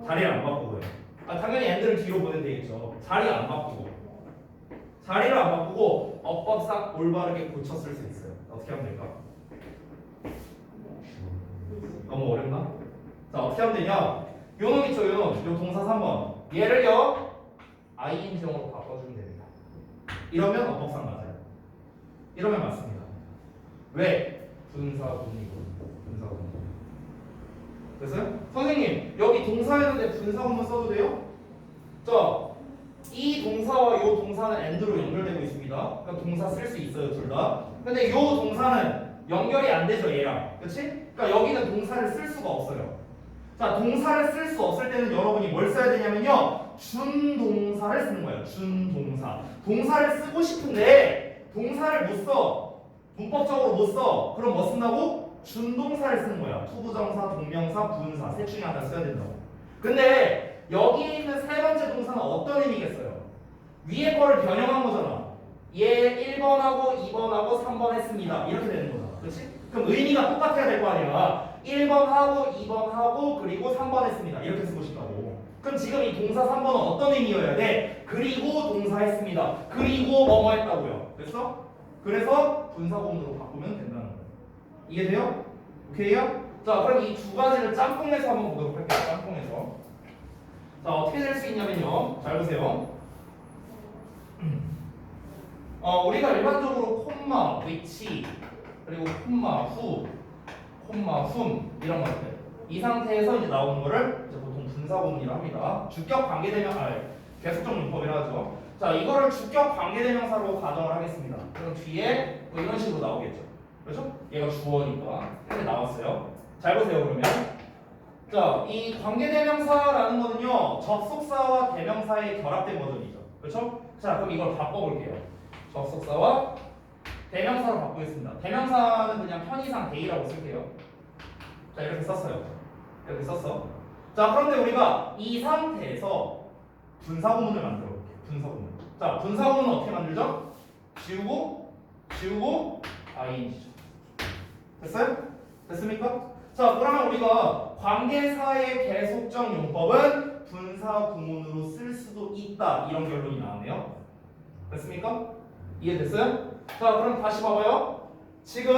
자리를 안 바꾸고요. 당연히 and를 뒤로 보내면 되겠죠. 자리 안 바꾸고. 자리를 안 바꾸고 어법상 올바르게 고쳤을 수 있어요. 어떻게 하면 될까? 너무 어렵나? 자, 어떻게 하면 되냐? 요 놈 있죠, 요 놈. 요 동사 3번. 얘를요, ing형으로 바꿔주면 됩니다. 이러면 어법상 맞아요. 이러면 맞습니다. 왜? 분사구문이거든요. 분사구문. 됐어요? 선생님, 여기 동사였는데 분사구문 써도 돼요? 자, 이 동사와 이 동사는 and로 연결되고 있습니다. 그러니까 동사 쓸 수 있어요, 둘 다. 근데 이 동사는 연결이 안 되죠, 얘랑. 그렇지? 그러니까 여기는 동사를 쓸 수가 없어요. 자, 동사를 쓸 수 없을 때는 여러분이 뭘 써야 되냐면요. 준동사를 쓰는 거예요. 준동사. 동사를 쓰고 싶은데 동사를 못 써. 문법적으로 못 써. 그럼 뭐 쓴다고? 준동사를 쓰는 거야. 투부정사, 동명사, 부은사 셋 중에 하나 써야 된다고. 근데 여기 있는 세 번째 동사는 어떤 의미겠어요? 위에 거를 변형한 거잖아. 얘 1번하고 2번하고 3번 했습니다. 이렇게 되는 거잖아. 그렇지? 그럼 의미가 똑같아야 될 거 아니야. 1번하고 2번하고 그리고 3번 했습니다. 이렇게 쓰고 싶다고. 그럼 지금 이 동사 3번은 어떤 의미여야 돼? 그리고 동사 했습니다. 그리고 뭐뭐 했다고요. 됐어? 그래서 분사구문으로 바꾸면 된다는 거예요. 이해돼요? 오케이요? 자, 그럼 이 두 가지를 짬뽕해서 한번 보도록 할게요. 짬뽕해서. 자, 어떻게 될 수 있냐면요. 잘 보세요. 우리가 일반적으로 콤마, which, 그리고 콤마, who, 콤마, whom 이런 것들 이 상태에서 이제 나오는 거를 이제 보통 분사구문이라 합니다. 주격 관계대명사, 계속적 문법이라 하죠. 자, 이거를 주격 관계대명사로 가정을 하겠습니다. 그럼 뒤에 뭐 이런 식으로 나오겠죠. 그렇죠? 얘가 주어니까 이렇게 나왔어요. 잘 보세요. 그러면 자, 이 관계대명사라는 거는요 접속사와 대명사의 결합된 버전이죠. 그렇죠? 자, 그럼 이걸 바꿔볼게요. 접속사와 대명사로 바꾸겠습니다. 대명사는 그냥 편의상 대이라고 쓸게요. 자, 이렇게 썼어요. 이렇게 썼어. 자, 그런데 우리가 이 상태에서 분사구문을 만들어 볼게요. 분사구문. 자, 분사구문은 어떻게 만들죠? 지우고 ing죠. 됐어요? 됐습니까? 자, 그러면 우리가 관계사의 계속적 용법은 분사구문으로 쓸 수도 있다. 이런 결론이 나왔네요. 됐습니까? 이해됐어요? 자, 그럼 다시 봐봐요. 지금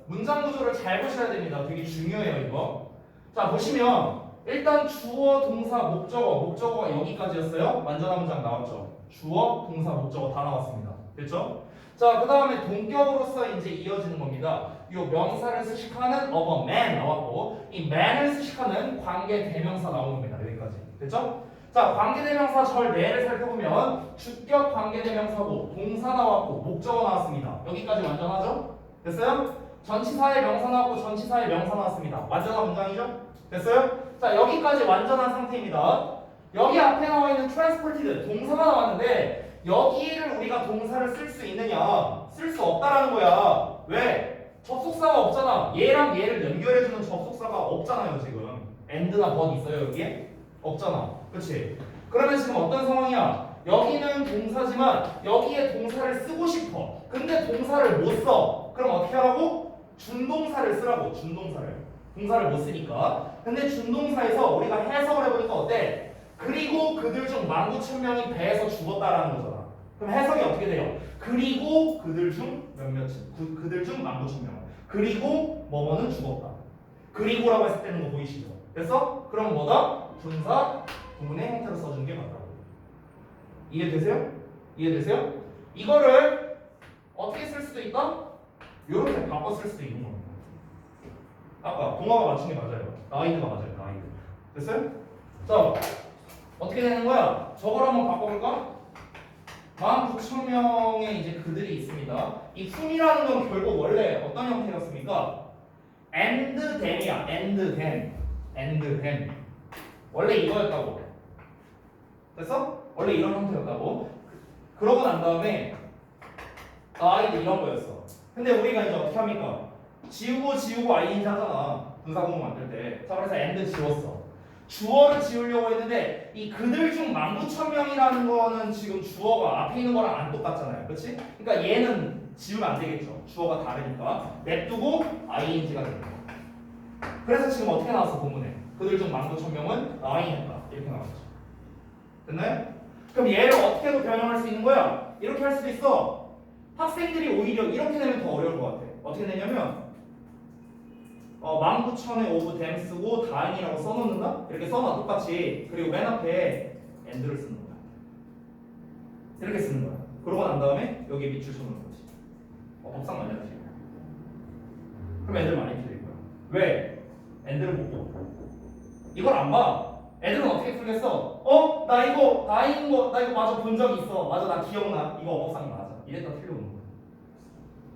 문장 구조를 잘 보셔야 됩니다. 되게 중요해요, 이거. 자, 보시면 일단 주어, 동사, 목적어가 여기까지였어요. 완전한 문장 나왔죠. 주어, 동사, 목적어 다 나왔습니다. 됐죠? 자, 그 다음에 동격으로서 이제 이어지는 겁니다. 요 명사를 수식하는 of a man 나왔고, 이 man을 수식하는 관계 대명사 나온 겁니다. 여기까지. 됐죠? 자, 관계 대명사 절 내를 살펴보면 주격 관계 대명사고, 동사 나왔고, 목적어 나왔습니다. 여기까지 완전하죠? 됐어요? 전치사의 명사 나왔고, 전치사의 명사 나왔습니다. 완전한 문장이죠? 됐어요? 자, 여기까지 완전한 상태입니다. 여기 앞에 나와 있는 transported 동사가 나왔는데, 여기를 우리가 동사를 쓸 수 있느냐? 쓸 수 없다라는 거야. 왜? 접속사가 없잖아. 얘랑 얘를 연결해주는 접속사가 없잖아요, 지금. and나 but 있어요, 여기에? 없잖아. 그치? 그러면 지금 어떤 상황이야? 여기는 동사지만 여기에 동사를 쓰고 싶어. 근데 동사를 못 써. 그럼 어떻게 하라고? 준동사를 쓰라고, 준동사를. 동사를 못 쓰니까. 근데 준동사에서 우리가 해석을 해보니까 어때? 그리고 그들 중 19,000명이 배에서 죽었다라는 거잖아. 그럼 해석이 어떻게 돼요? 그리고 그들 중 몇몇이 그들 중 19,000명. 그리고 뭐뭐는 죽었다. 그리고라고 했을 때는 거 보이시죠? 됐어? 그럼 뭐다? 분사 구문의 형태로 써주는 게 맞다고. 이해되세요? 이해되세요? 이거를 어떻게 쓸 수도 있다? 이렇게 바꿔 쓸 수도 있는 겁니다. 아까 동화가 맞춘 게 맞아요. 나이드가 맞아요. 나이드. 됐어요? 자, 어떻게 되는 거야? 저걸 한번 바꿔볼까? 19,000명의 이제 그들이 있습니다. 이 whom이라는 건 결국 원래 어떤 형태였습니까? and then이야. and then. 원래 이거였다고. 됐어? 원래 이런 형태였다고. 그러고 난 다음에 died 이런 거였어. 근데 우리가 이제 어떻게 합니까? 지우고 ing 하잖아. 분사구문 만들 때. 자, 그래서 and 지웠어. 주어를 지우려고 했는데 이 그들 중 19,000명이라는 거는 지금 주어가 앞에 있는 거랑 안 똑같잖아요. 그렇지? 그러니까 얘는 지우면 안 되겠죠. 주어가 다르니까. 냅두고 ing가 되는 거야. 그래서 지금 어떻게 나왔어, 본문에? 그들 중 19,000명은 나인했다. 이렇게 나왔죠. 됐나요? 그럼 얘를 어떻게도 변형할 수 있는 거야? 이렇게 할 수도 있어. 학생들이 오히려 이렇게 내면 더 어려울 것 같아. 어떻게 내냐면 19,000에 오브 댐 쓰고 다행이라고 써놓는다? 이렇게 써놔 똑같이. 그리고 맨 앞에 and를 쓰는 거야. 이렇게 쓰는 거야. 그러고 난 다음에 여기에 밑줄 쳐놓는 거지. 법상 맞냐 지금? 그럼 애들 많이 틀릴 거야. 왜? and를 못 봐. 이걸 안 봐. 애들은 어떻게 풀겠어? 나 이거 다행인 거, 나 이거 맞아 본 적 있어. 맞아, 나 기억나. 이거 어법상 맞아. 이랬다 틀려오는 거야.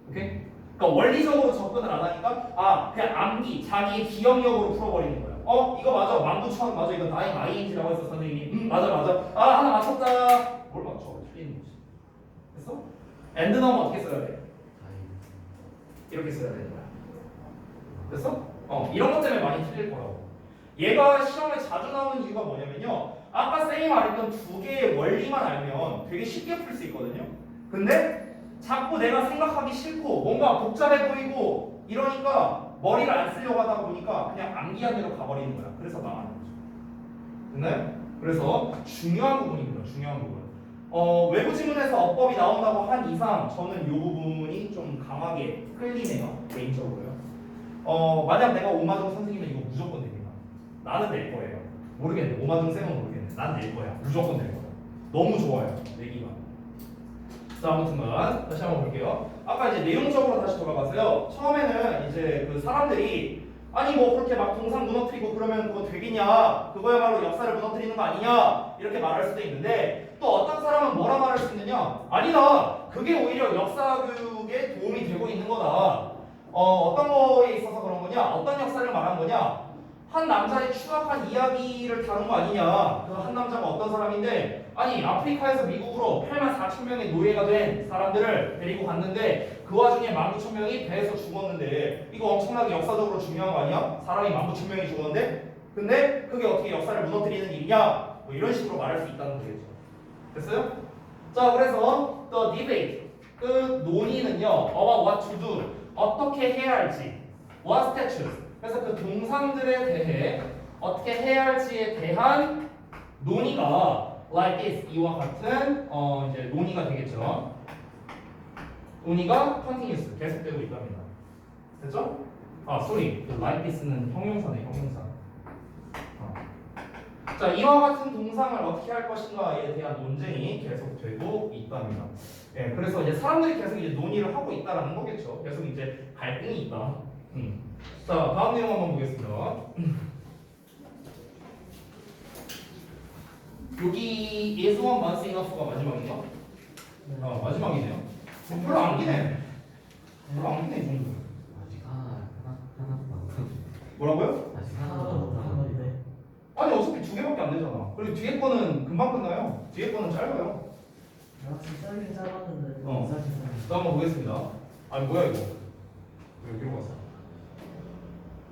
오케이? 그러니까 원리적으로 접근을 안 하니까 그냥 암기, 자기의 기억력으로 풀어버리는 거야. 이거 맞아, 19,000 맞아, 이거 다행 ing라고 했어 선생님이. 맞아. 하나 맞췄다. 뭘 맞춰? 틀리는 거지. 됐어? and 넣으면 어떻게 써야 돼? 이렇게 써야 되는 거야. 됐어? 이런 것 때문에 많이 틀릴 거라고. 얘가 시험에 자주 나오는 이유가 뭐냐면요. 아까 쌤이 말했던 두 개의 원리만 알면 되게 쉽게 풀 수 있거든요. 근데 자꾸 내가 생각하기 싫고 뭔가 복잡해 보이고 이러니까 머리를 안 쓰려고 하다 보니까 그냥 암기한 대로 가버리는 거야. 그래서 망하는 거죠. 됐나요? 그래서 중요한 부분입니다. 중요한 부분. 외부 지문에서 어법이 나온다고 한 이상 저는 이 부분이 좀 강하게 끌리네요. 개인적으로요. 만약 내가 오마정 선생님은 이거 무조건 됩니다. 나는 낼 거예요. 모르겠네. 오마정 쌤은 모르겠네. 난 낼 거야. 무조건 낼 거야. 너무 좋아요. 내기가. 자, 아무튼간 다시 한번 볼게요. 아까 이제 내용적으로 다시 돌아가서요. 처음에는 이제 그 사람들이 아니 뭐 그렇게 막 동상 무너뜨리고 그러면 그거 되겠냐? 그거야말로 역사를 무너뜨리는 거 아니냐? 이렇게 말할 수도 있는데 또 어떤 사람은 뭐라 말할 수 있느냐? 아니다. 그게 오히려 역사 교육에 도움이 되고 있는 거다. 어떤 거에 있어서 그런 거냐? 어떤 역사를 말한 거냐? 한 남자의 추악한 이야기를 다룬 거 아니냐? 그 한 남자가 어떤 사람인데 아니 아프리카에서 미국으로 84,000명의 노예가 된 사람들을 데리고 갔는데 그 와중에 19,000명이 배에서 죽었는데 이거 엄청나게 역사적으로 중요한 거 아니야? 사람이 19,000명이 죽었는데 근데 그게 어떻게 역사를 무너뜨리는 일이냐? 뭐 이런 식으로 말할 수 있다는 거겠죠. 됐어요? 자, 그래서 the debate 그 논의는요 about what to do 어떻게 해야 할지 what statutes 그래서 그 동상들에 대해 어떻게 해야 할지에 대한 논의가 like this 이와 같은 이제 논의가 되겠죠. 논의가 continuous 계속되고 있답니다. 됐죠? sorry. like this는 형용사네, 형용사. 자, 이와 같은 동상을 어떻게 할 것인가에 대한 논쟁이 계속되고 있답니다. 예, 그래서 이제 사람들이 계속 이제 논의를 하고 있다라는 거겠죠. 계속 이제 갈등이 있다. 자, 다음 내용 한번 보겠습니다. 여기 is one month enough가 마지막인가? 아, 마지막이네요. 별로 안 기네. 별로 안 기네 이 정도. 아직 하나도 안 뭐라고요? 아직 하나도 하나도 못한 안 건데. 아니 어차피 두 개밖에 안 되잖아. 그리고 뒤에 거는 금방 끝나요. 뒤에 거는 짧아요. 역시 짧긴 짧았는데. 어. 짧긴 자, 한번 보겠습니다. 아니 뭐야 이거? 왜 여기로 갔어?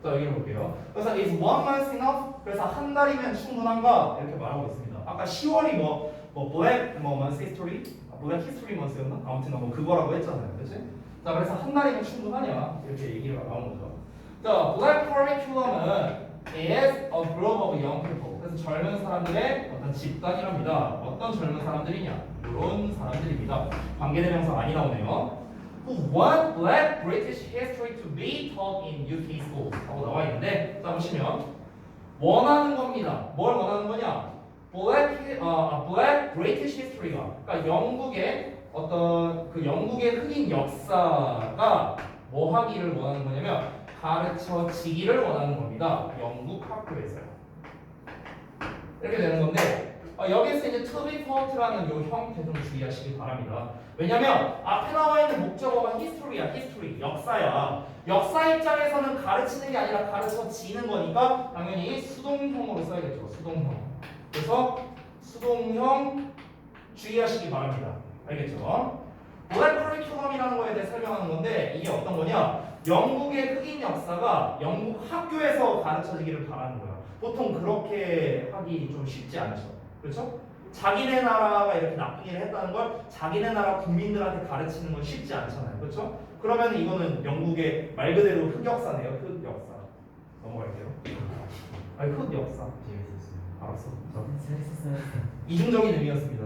자, 여기로 볼게요. 그래서 is one month enough? 그래서 한 달이면 충분한가? 이렇게 말하고 있습니다. 아까 10월이 뭐 black month history? black history month였나? 아무튼 뭐 그거라고 했잖아요, 그렇지? 자, 그래서 한 달이면 충분하냐? 이렇게 얘기가 나온 거죠. 자, black curriculum은 is a group of young people. 그래서 젊은 사람들의 어떤 집단이랍니다. 어떤 젊은 사람들이냐? 이런 사람들입니다. 관계대명사 많이 나오네요. Who want black British history to be taught in UK schools 하고 나와 있는데, 자 보시면 원하는 겁니다. 뭘 원하는 거냐? Black British history가, 그러니까 영국의 어떤 그 영국의 흑인 역사가 뭐 하기를 원하는 거냐면 가르쳐지기를 원하는 겁니다. 영국 학교에서요. 이렇게 되는 건데. 여기서 이제 to be taught라는 요 형태 좀 주의하시기 바랍니다. 왜냐면 앞에 나와 있는 목적어가 history야, history, 역사야. 역사 입장에서는 가르치는 게 아니라 가르쳐지는 거니까 당연히 수동형으로 써야겠죠. 수동형. 그래서 수동형 주의하시기 바랍니다. 알겠죠? Black curriculum이라는 거에 대해 설명하는 건데 이게 어떤 거냐? 영국의 흑인 역사가 영국 학교에서 가르쳐지기를 바라는 거야. 보통 그렇게 하기 좀 쉽지 않죠. 그렇죠? 자기네 나라가 이렇게 나쁜 일을 했다는 걸 자기네 나라 국민들한테 가르치는 건 쉽지 않잖아요. 그렇죠? 그러면 이거는 영국의 말 그대로 흑역사네요. 흑역사. 넘어갈게요. 아니 흑역사. 재밌었어요. 알았어. 자, 재밌었어요. 이중적인 의미였습니다.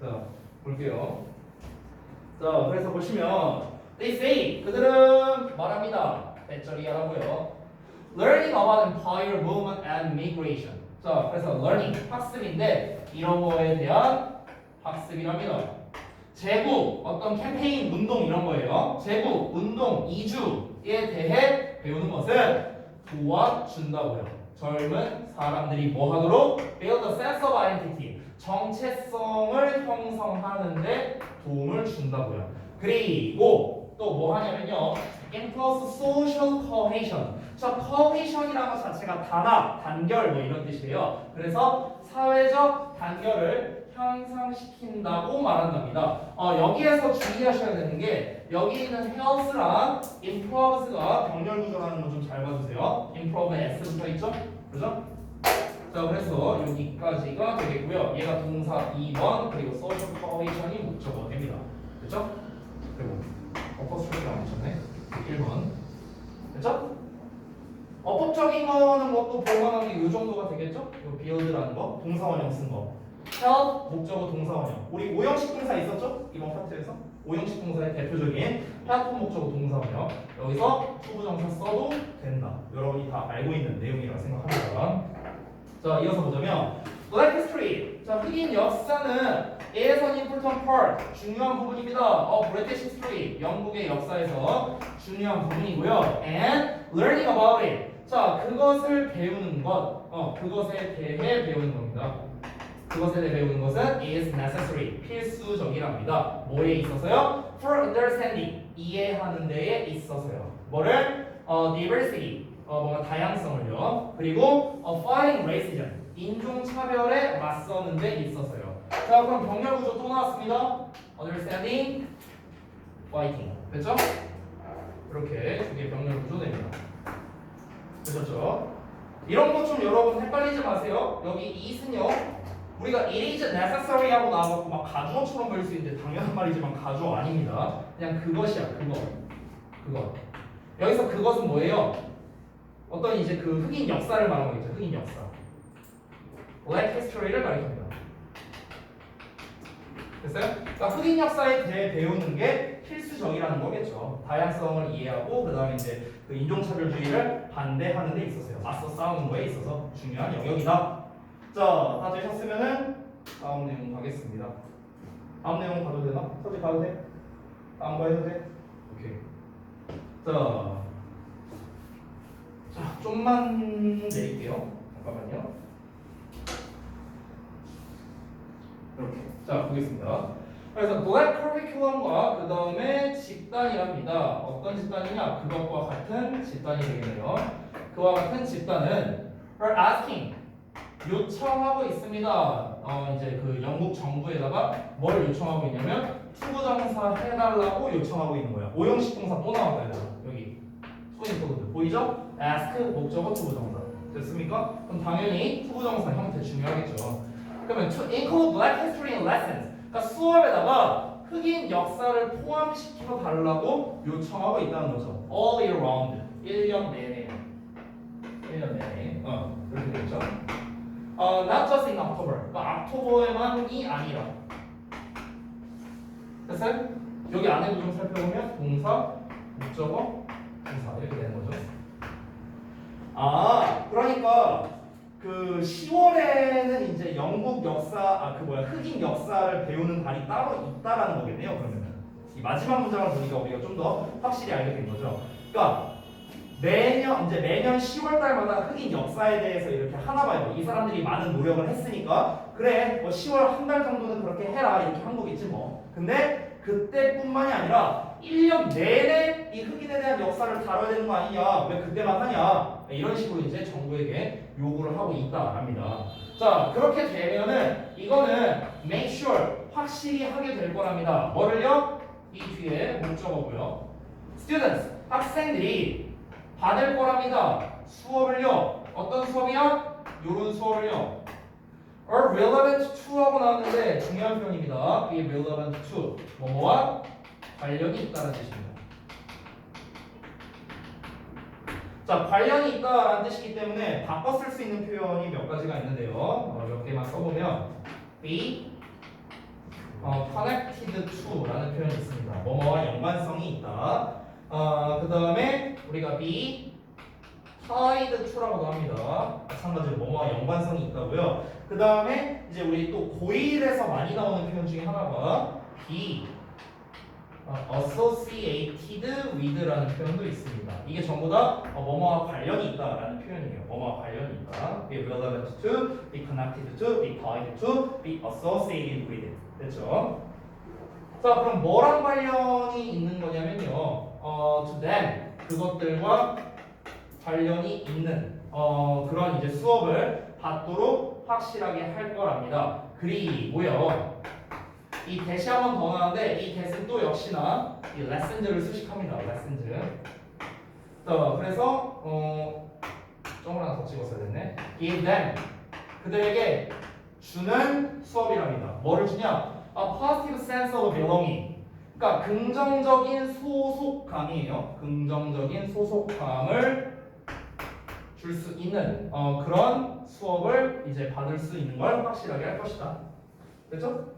자, 볼게요. 자, 그래서 보시면 they say 그들은 말합니다. 배절이 하라고요. Learning about empire, movement, and migration. 자, 그래서 learning 학습인데 이런 거에 대한 학습이랍니다. 제국 어떤 캠페인 운동 이런 거예요. 제국 운동 이주에 대해 배우는 것은 도와준다고요. 젊은 사람들이 뭐 하도록 build a sense of identity 정체성을 형성하는데 도움을 준다고요. 그리고 또 뭐 하냐면요. influence social cohesion. 저 cohesion이라는 것 자체가 단합, 단결 뭐 이런 뜻이에요. 그래서 사회적 단결을 향상시킨다고 말한답니다. 여기에서 주의하셔야 되는 게 여기 있는 health랑 improve가 병렬 구조라는 거 좀 잘 봐주세요. improve s 붙어 있죠? 그죠? 자, 그래서 여기까지가 되겠고요. 얘가 동사 2번 그리고 social cohesion이 목적어 됩니다. 그죠? 그리고 어퍼스트레이트가 붙였네. 1번. 그죠? 어법적인 거는 뭐 또 볼만한 게 이 정도가 되겠죠? 요 build라는 거, 동사원형 쓴 거. help 목적어 동사원형. 우리 5형식 동사 있었죠? 이번 파트에서 5형식 동사의 대표적인 help 목적어 동사원형. 여기서 투부정사 써도 된다. 여러분이 다 알고 있는 내용이라고 생각합니다. 자, 이어서 보자면 Black History. 자, 흑인 역사는 is an important part. 중요한 부분입니다. British History. 영국의 역사에서 중요한 부분이고요. And learning about it. 자, 그것을 배우는 것, 그것에 대해 배우는 겁니다. 그것에 대해 배우는 것은 is necessary, 필수적이랍니다. 뭐에 있어서요? For understanding, 이해하는 데에 있어서요. 뭐를? diversity, 뭔가 다양성을요. 그리고 fighting racism, 인종차별에 맞서는 데 있어서요. 자, 그럼 병렬 구조 또 나왔습니다. understanding, fighting. 됐죠? 이렇게 두 개 병렬 구조 됩니다. 되셨죠? 이런 것 좀 여러분 헷갈리지 마세요. 여기 it은요. 우리가 it is necessary 하고 나와갖고 막 가주어처럼 보일 수 있는데 당연한 말이지만 가주어 아닙니다. 그냥 그것이야. 그것. 여기서 그것은 뭐예요? 어떤 이제 그 흑인 역사를 말하는 거겠죠. 흑인 역사. Black history를 가리킵니다. 됐어요? 그러니까 흑인 역사에 대해 배우는 게 필수적이라는 거겠죠. 다양성을 이해하고 그 다음에 이제 그 인종차별주의를 반대하는 데 있어서요. 맞서 싸우는 거에 있어서 중요한 영역이다. 자, 다 되셨으면은 다음 내용 가겠습니다. 다음 내용 가도 되나? 서지 가도 돼? 다음 거 해도 돼? 오케이. 자, 좀만 내릴게요. 잠깐만요. 이렇게. 자, 보겠습니다. 그래서 black curriculum과 그 다음에 집단이랍니다. 어떤 집단이냐? 그것과 같은 집단이 되겠네요. 그와 같은 집단은 are asking 요청하고 있습니다. 이제 그 영국 정부에다가 뭘 요청하고 있냐면 투부정사 해달라고 요청하고 있는 거야. 오형식 동사 또 나왔다 얘들아. 여기 손이 있거든. 보이죠? ask 목적어 투부정사. 됐습니까? 그럼 당연히 투부정사 형태 중요하겠죠. 그러면 to include black history in lessons. 그러니까 수업에다가 흑인 역사를 포함시켜 달라고 요청하고 있다는 거죠. all year round. 1년 내내. 1년 내내. 그렇게 되겠죠. not just in October. 그러니까 옥토버에만이 아니라. 됐어요? 여기 안에도 좀 살펴보면 동사, 목적어, 동사 이렇게 되는 거죠. 그러니까 그 10월에는 이제 영국 역사, 흑인 역사를 배우는 달이 따로 있다라는 거겠네요. 그러면은 이 마지막 문장을 보니까 우리가 좀 더 확실히 알게 된 거죠. 그러니까 매년 10월 달마다 흑인 역사에 대해서 이렇게 하나 봐요. 이 사람들이 많은 노력을 했으니까 그래 뭐 10월 한 달 정도는 그렇게 해라 이렇게 한 거겠지 뭐. 근데 그때뿐만이 아니라 1년 내내 이 흑인에 대한 역사를 다뤄야 되는 거 아니냐? 왜 그때만 하냐? 이런 식으로 이제 정부에게 요구를 하고 있다랍니다. 자, 그렇게 되면은 이거는 make sure 확실히 하게 될 거랍니다. 뭐를요? 이 뒤에 목적어고요. students 학생들이 받을 거랍니다. 수업을요. 어떤 수업이야? 요런 수업을요. are relevant to 하고 나왔는데 중요한 표현입니다. be relevant to 뭐뭐와 관련이 있다는 뜻입니다. 자, 관련이 있다라는 뜻이기 때문에 바꿔 쓸 수 있는 표현이 몇 가지가 있는데요. 몇 개만 써보면 be connected to라는 표현이 있습니다. 뭐뭐와 연관성이 있다. 그 다음에 우리가 be tied to라고도 합니다. 마찬가지로 뭐뭐와 연관성이 있다고요. 그 다음에 이제 우리 또 고1에서 많이 나오는 표현 중에 하나가 be associated with라는 표현도 있습니다. 이게 전부 다 뭐뭐와 관련이 있다라는 표현이에요. 뭐뭐와 관련이 있다. be relevant to, be connected to, be tied to, be associated with. 됐죠? 자, 그럼 뭐랑 관련이 있는 거냐면요. to them 그것들과 관련이 있는 그런 이제 수업을 받도록 확실하게 할 거랍니다. 그리고요. 이 대시 한 번 더 나왔는데 이 대시는 또 역시나 이 레슨즈를 수식합니다. 레슨즈. 그래서 점을 하나 더 찍었어야 됐네. give them 그들에게 주는 수업이랍니다. 뭐를 주냐? A positive sense of belonging. 그러니까 긍정적인 소속감이에요. 긍정적인 소속감을 줄 수 있는 그런 수업을 이제 받을 수 있는 걸 확실하게 할 것이다. 됐죠?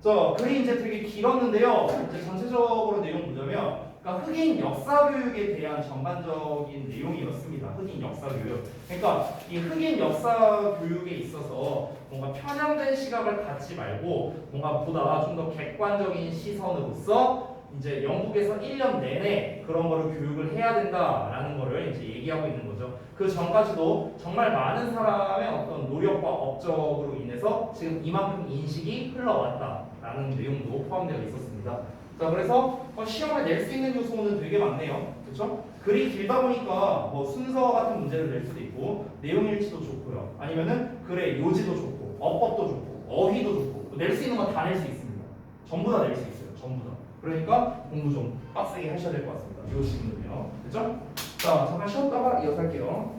자, 글이 이제 되게 길었는데요. 이제 전체적으로 내용 보자면, 그러니까 흑인 역사 교육에 대한 전반적인 내용이었습니다. 흑인 역사 교육. 그러니까 이 흑인 역사 교육에 있어서 뭔가 편향된 시각을 갖지 말고 뭔가 보다 좀 더 객관적인 시선으로서 이제 영국에서 1년 내내 그런 거를 교육을 해야 된다라는 거를 이제 얘기하고 있는 거죠. 그 전까지도 정말 많은 사람의 어떤 노력과 업적으로 인해서 지금 이만큼 인식이 흘러왔다라는 내용도 포함되어 있었습니다. 자, 그래서 시험에 낼 수 있는 요소는 되게 많네요. 그렇죠? 글이 길다 보니까 뭐 순서 같은 문제를 낼 수도 있고 내용 일치도 좋고요. 아니면은 글의 요지도 좋고 어법도 좋고 어휘도 좋고 낼 수 있는 건 다 낼 수 있습니다. 전부 다 낼 수 있어요. 전부 다. 그러니까 공부 좀 빡세게 하셔야 될 것 같습니다. 이 질문은요. 됐죠? 자, 잠깐 쉬었다가 이어서 할게요.